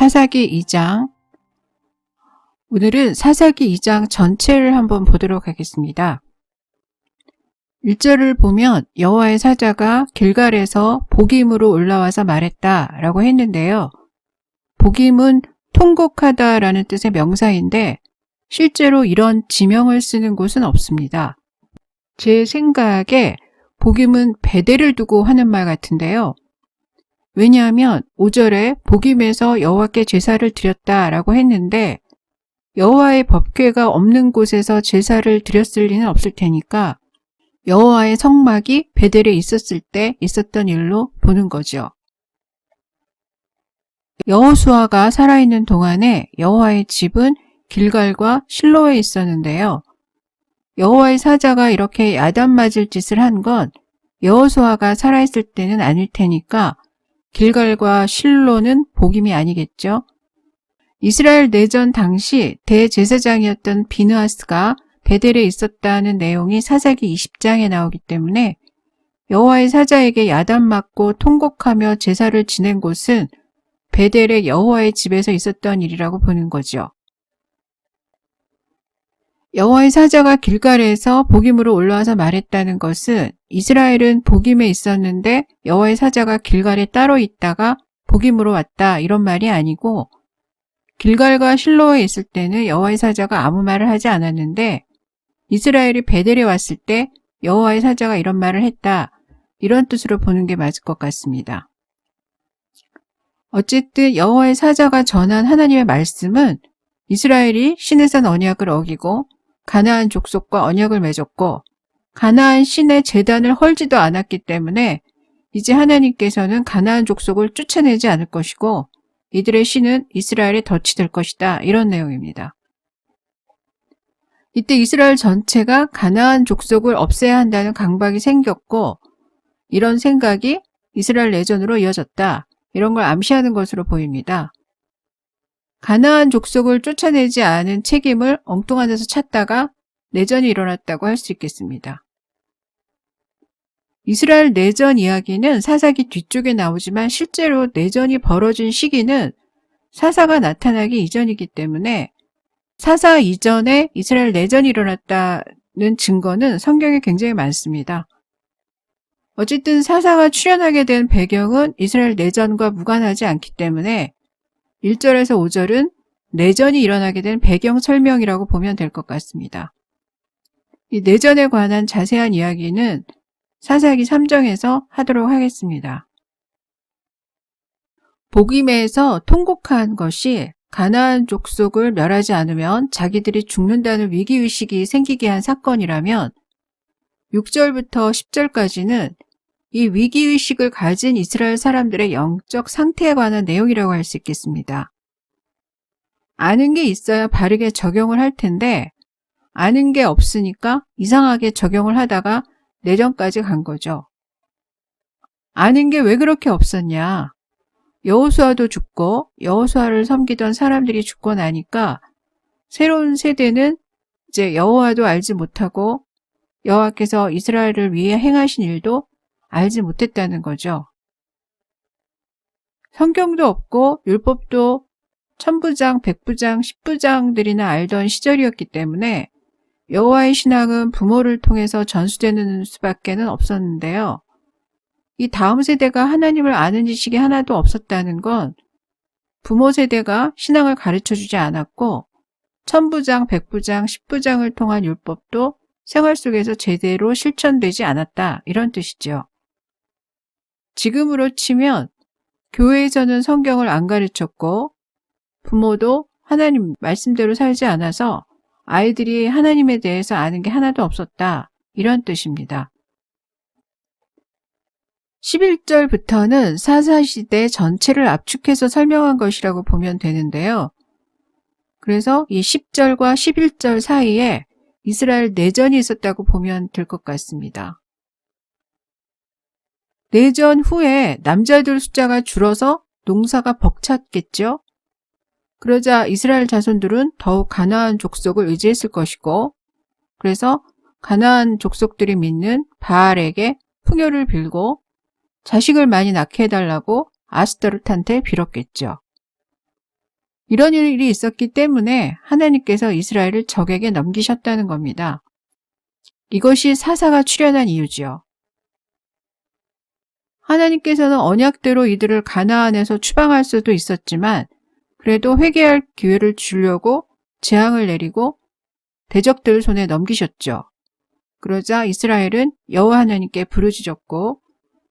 사사기 2장. 오늘은 사사기 2장 전체를 한번 보도록 하겠습니다. 1절을 보면 여호와의 사자가 길갈에서 복임으로 올라와서 말했다라고 했는데요. 복임은 통곡하다라는 뜻의 명사인데 실제로 이런 지명을 쓰는 곳은 없습니다. 제 생각에 복임은 베델을 두고 하는 말 같은데요. 왜냐하면 5절에 복임에서 여호와께 제사를 드렸다라고 했는데 여호와의 법궤가 없는 곳에서 제사를 드렸을 리는 없을 테니까 여호와의 성막이 베델에 있었을 때 있었던 일로 보는 거죠. 여호수아가 살아있는 동안에 여호와의 집은 길갈과 실로에 있었는데요. 여호와의 사자가 이렇게 야단 맞을 짓을 한 건 여호수아가 살아있을 때는 아닐 테니까 길갈과 실로는 복임이 아니겠죠. 이스라엘 내전 당시 대제사장이었던 비느하스가 베델에 있었다는 내용이 사사기 20장에 나오기 때문에 여호와의 사자에게 야단 맞고 통곡하며 제사를 지낸 곳은 베델의 여호와의 집에서 있었던 일이라고 보는 거죠. 여호와의 사자가 길갈에서 복임으로 올라와서 말했다는 것은 이스라엘은 복임에 있었는데 여호와의 사자가 길갈에 따로 있다가 복임으로 왔다 이런 말이 아니고 길갈과 실로에 있을 때는 여호와의 사자가 아무 말을 하지 않았는데 이스라엘이 베델에 왔을 때 여호와의 사자가 이런 말을 했다 이런 뜻으로 보는 게 맞을 것 같습니다. 어쨌든 여호와의 사자가 전한 하나님의 말씀은 이스라엘이 신의 산 언약을 어기고 가나안 족속과 언약을 맺었고 가나안 신의 제단을 헐지도 않았기 때문에 이제 하나님께서는 가나안 족속을 쫓아내지 않을 것이고 이들의 신은 이스라엘의 덫이 될 것이다. 이런 내용입니다. 이때 이스라엘 전체가 가나안 족속을 없애야 한다는 강박이 생겼고 이런 생각이 이스라엘 내전으로 이어졌다. 이런 걸 암시하는 것으로 보입니다. 가나안 족속을 쫓아내지 않은 책임을 엉뚱한 데서 찾다가 내전이 일어났다고 할 수 있겠습니다. 이스라엘 내전 이야기는 사사기 뒤쪽에 나오지만 실제로 내전이 벌어진 시기는 사사가 나타나기 이전이기 때문에 사사 이전에 이스라엘 내전이 일어났다는 증거는 성경에 굉장히 많습니다. 어쨌든 사사가 출현하게 된 배경은 이스라엘 내전과 무관하지 않기 때문에 1절에서 5절은 내전이 일어나게 된 배경 설명이라고 보면 될 것 같습니다. 이 내전에 관한 자세한 이야기는 사사기 3장에서 하도록 하겠습니다. 복임에서 통곡한 것이 가나안 족속을 멸하지 않으면 자기들이 죽는다는 위기의식이 생기게 한 사건이라면 6절부터 10절까지는 이 위기의식을 가진 이스라엘 사람들의 영적 상태에 관한 내용이라고 할 수 있겠습니다. 아는 게 있어야 바르게 적용을 할 텐데 아는 게 없으니까 이상하게 적용을 하다가 내전까지 간 거죠. 아는 게 왜 그렇게 없었냐. 여호수아도 죽고 여호수아를 섬기던 사람들이 죽고 나니까 새로운 세대는 이제 여호와도 알지 못하고 여호와께서 이스라엘을 위해 행하신 일도 알지 못했다는 거죠. 성경도 없고 율법도 천부장, 백부장, 십부장들이나 알던 시절이었기 때문에 여호와의 신앙은 부모를 통해서 전수되는 수밖에는 없었는데요. 이 다음 세대가 하나님을 아는 지식이 하나도 없었다는 건 부모 세대가 신앙을 가르쳐주지 않았고 천부장, 백부장, 십부장을 통한 율법도 생활 속에서 제대로 실천되지 않았다 이런 뜻이죠. 지금으로 치면 교회에서는 성경을 안 가르쳤고 부모도 하나님 말씀대로 살지 않아서 아이들이 하나님에 대해서 아는 게 하나도 없었다 이런 뜻입니다. 11절부터는 사사시대 전체를 압축해서 설명한 것이라고 보면 되는데요. 그래서 이 10절과 11절 사이에 이스라엘 내전이 있었다고 보면 될 것 같습니다. 내전 후에 남자들 숫자가 줄어서 농사가 벅찼겠죠. 그러자 이스라엘 자손들은 더욱 가나안 족속을 의지했을 것이고 그래서 가나안 족속들이 믿는 바알에게 풍요를 빌고 자식을 많이 낳게 해달라고 아스타롯한테 빌었겠죠. 이런 일이 있었기 때문에 하나님께서 이스라엘을 적에게 넘기셨다는 겁니다. 이것이 사사가 출현한 이유지요. 하나님께서는 언약대로 이들을 가나안에서 추방할 수도 있었지만 그래도 회개할 기회를 주려고 재앙을 내리고 대적들 손에 넘기셨죠. 그러자 이스라엘은 여호와 하나님께 부르짖었고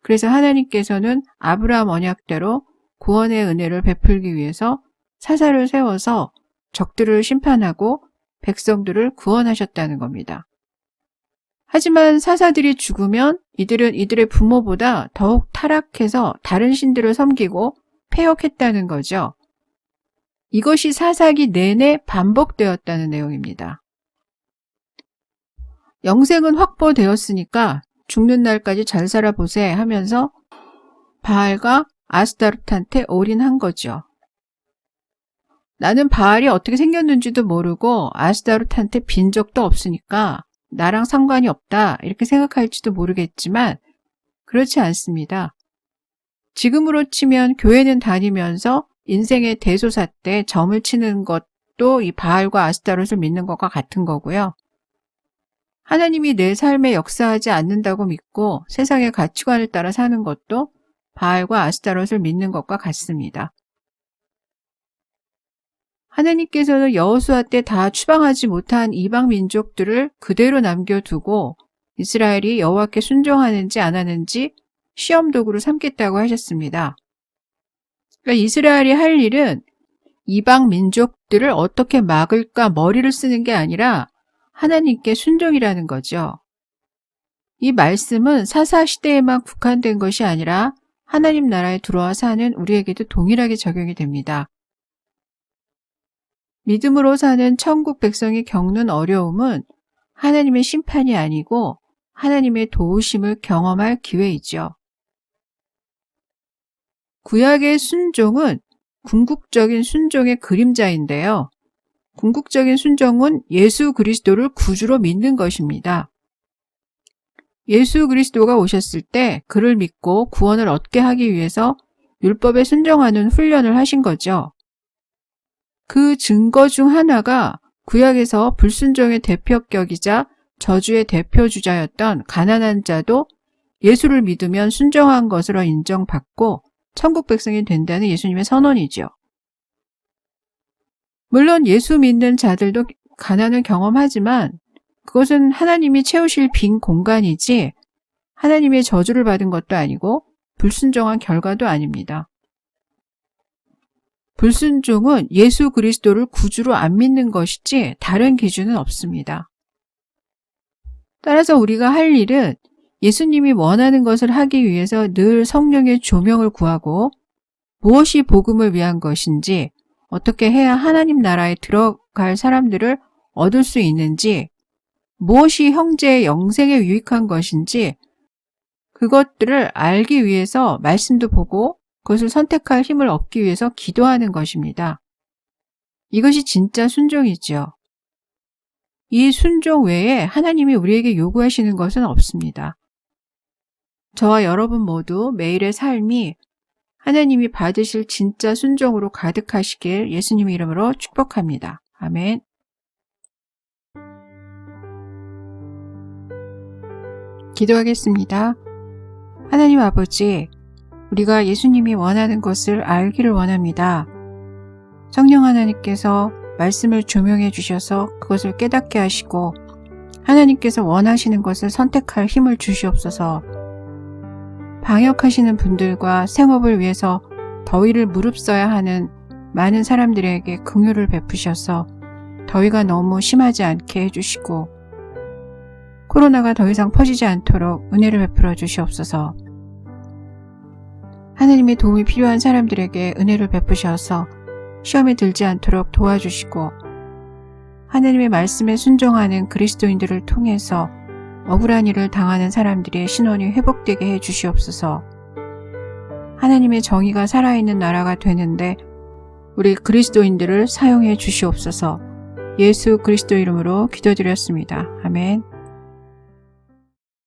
그래서 하나님께서는 아브라함 언약대로 구원의 은혜를 베풀기 위해서 사사를 세워서 적들을 심판하고 백성들을 구원하셨다는 겁니다. 하지만 사사들이 죽으면 이들은 이들의 부모보다 더욱 타락해서 다른 신들을 섬기고 패역했다는 거죠. 이것이 사사기 내내 반복되었다는 내용입니다. 영생은 확보되었으니까 죽는 날까지 잘 살아보세 하면서 바알과 아스타롯한테 올인한 거죠. 나는 바알이 어떻게 생겼는지도 모르고 아스타롯한테 빈 적도 없으니까 나랑 상관이 없다 이렇게 생각할지도 모르겠지만 그렇지 않습니다. 지금으로 치면 교회는 다니면서 인생의 대소사 때 점을 치는 것도 이 바알과 아스타롯을 믿는 것과 같은 거고요. 하나님이 내 삶에 역사하지 않는다고 믿고 세상의 가치관을 따라 사는 것도 바알과 아스타롯을 믿는 것과 같습니다. 하나님께서는 여호수아 때 다 추방하지 못한 이방 민족들을 그대로 남겨두고 이스라엘이 여호와께 순종하는지 안 하는지 시험 도구로 삼겠다고 하셨습니다. 그러니까 이스라엘이 할 일은 이방 민족들을 어떻게 막을까 머리를 쓰는 게 아니라 하나님께 순종이라는 거죠. 이 말씀은 사사 시대에만 국한된 것이 아니라 하나님 나라에 들어와 사는 우리에게도 동일하게 적용이 됩니다. 믿음으로 사는 천국 백성이 겪는 어려움은 하나님의 심판이 아니고 하나님의 도우심을 경험할 기회이죠. 구약의 순종은 궁극적인 순종의 그림자인데요. 궁극적인 순종은 예수 그리스도를 구주로 믿는 것입니다. 예수 그리스도가 오셨을 때 그를 믿고 구원을 얻게 하기 위해서 율법에 순종하는 훈련을 하신 거죠. 그 증거 중 하나가 구약에서 불순종의 대표격이자 저주의 대표주자였던 가난한 자도 예수를 믿으면 순종한 것으로 인정받고 천국 백성이 된다는 예수님의 선언이죠. 물론 예수 믿는 자들도 가난을 경험하지만 그것은 하나님이 채우실 빈 공간이지 하나님의 저주를 받은 것도 아니고 불순종한 결과도 아닙니다. 불순종은 예수 그리스도를 구주로 안 믿는 것이지 다른 기준은 없습니다. 따라서 우리가 할 일은 예수님이 원하는 것을 하기 위해서 늘 성령의 조명을 구하고 무엇이 복음을 위한 것인지 어떻게 해야 하나님 나라에 들어갈 사람들을 얻을 수 있는지 무엇이 형제의 영생에 유익한 것인지 그것들을 알기 위해서 말씀도 보고 그것을 선택할 힘을 얻기 위해서 기도하는 것입니다. 이것이 진짜 순종이죠. 이 순종 외에 하나님이 우리에게 요구하시는 것은 없습니다. 저와 여러분 모두 매일의 삶이 하나님이 받으실 진짜 순종으로 가득하시길 예수님의 이름으로 축복합니다. 아멘. 기도하겠습니다. 하나님 아버지, 우리가 예수님이 원하는 것을 알기를 원합니다. 성령 하나님께서 말씀을 조명해 주셔서 그것을 깨닫게 하시고 하나님께서 원하시는 것을 선택할 힘을 주시옵소서. 방역하시는 분들과 생업을 위해서 더위를 무릅써야 하는 많은 사람들에게 긍휼을 베푸셔서 더위가 너무 심하지 않게 해주시고 코로나가 더 이상 퍼지지 않도록 은혜를 베풀어 주시옵소서. 하나님의 도움이 필요한 사람들에게 은혜를 베푸셔서 시험에 들지 않도록 도와주시고 하나님의 말씀에 순종하는 그리스도인들을 통해서 억울한 일을 당하는 사람들의 신원이 회복되게 해 주시옵소서. 하나님의 정의가 살아있는 나라가 되는데 우리 그리스도인들을 사용해 주시옵소서. 예수 그리스도 이름으로 기도드렸습니다. 아멘.